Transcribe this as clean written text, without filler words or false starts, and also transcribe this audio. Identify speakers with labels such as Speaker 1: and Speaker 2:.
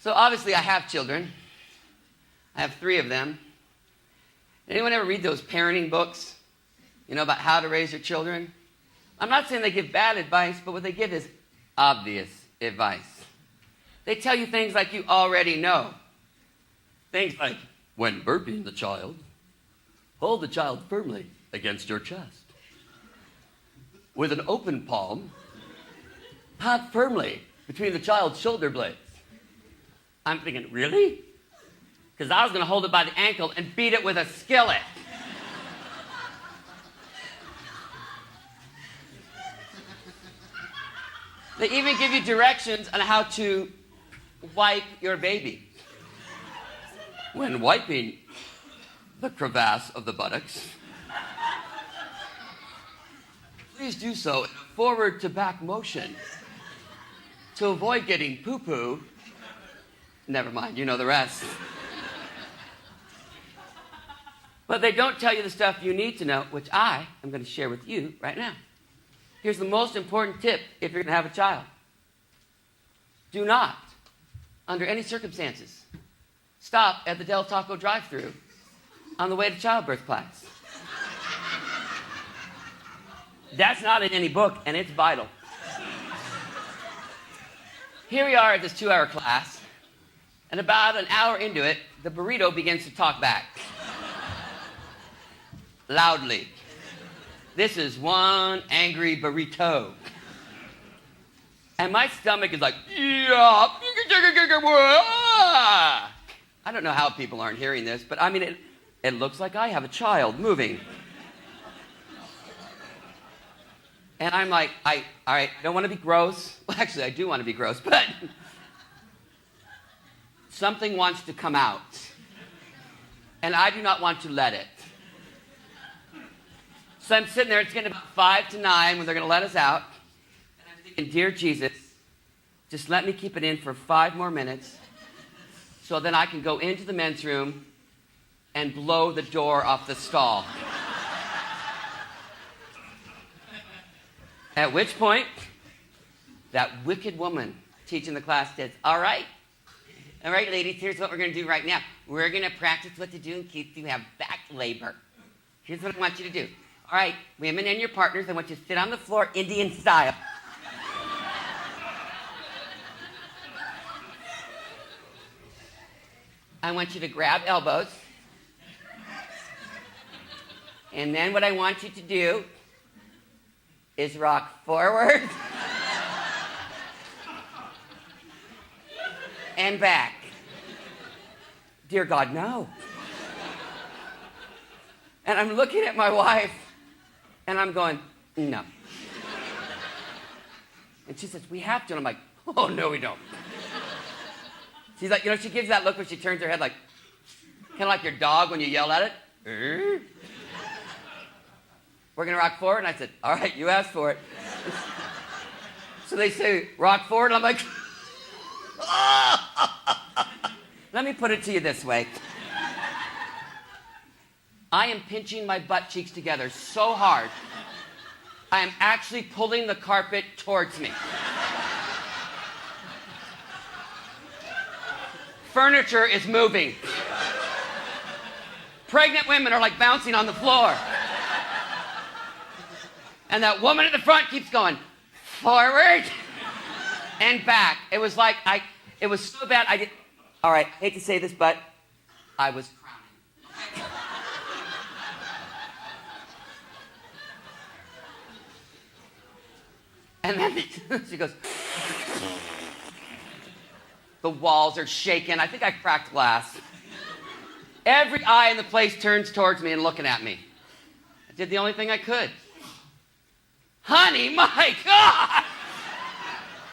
Speaker 1: So obviously I have children. I have 3 of them. Anyone ever read those parenting books, about how to raise your children? I'm not saying they give bad advice, but what they give is obvious advice. They tell you things like you already know. Things like, when burping the child, hold the child firmly against your chest. With an open palm, pat firmly between the child's shoulder blades. I'm thinking, really? Because I was going to hold it by the ankle and beat it with a skillet. They even give you directions on how to wipe your baby. When wiping the crevasse of the buttocks, please do so in a forward to back motion to avoid getting poo-poo. Never mind, you know the rest. But they don't tell you the stuff you need to know, which I am going to share with you right now. Here's the most important tip if you're going to have a child. Do not, under any circumstances, stop at the Del Taco drive-thru on the way to childbirth class. That's not in any book, and it's vital. Here we are at this 2-hour class, and about an hour into it, the burrito begins to talk back. Loudly. This is one angry burrito. And my stomach is like, yeah. I don't know how people aren't hearing this, but I mean, it looks like I have a child moving. And I'm like, all right, I don't want to be gross. Well, actually, I do want to be gross, but something wants to come out. And I do not want to let it. So I'm sitting there, it's getting about 5 to 9 when they're going to let us out. And I'm thinking, dear Jesus, just let me keep it in for 5 more minutes so then I can go into the men's room and blow the door off the stall. At which point, that wicked woman teaching the class says, all right, ladies, here's what we're going to do right now. We're going to practice what to do in case you have back labor. Here's what I want you to do. All right, women and your partners, I want you to sit on the floor Indian style. I want you to grab elbows. And then what I want you to do is rock forward and back. Dear God, no. And I'm looking at my wife, and I'm going, no. And she says, we have to. And I'm like, oh, no, we don't. She's like, she gives that look where she turns her head like, kind of like your dog when you yell at it. We're going to rock forward. And I said, all right, you asked for it. So they say, rock forward. And I'm like, let me put it to you this way. I am pinching my butt cheeks together so hard, I am actually pulling the carpet towards me. Furniture is moving. Pregnant women are like bouncing on the floor. And that woman at the front keeps going forward and back. It was like, it was so bad. All right, I hate to say this, but I was crowning. And then she goes, the walls are shaking. I think I cracked glass. Every eye in the place turns towards me and looking at me. I did the only thing I could. Honey, my God!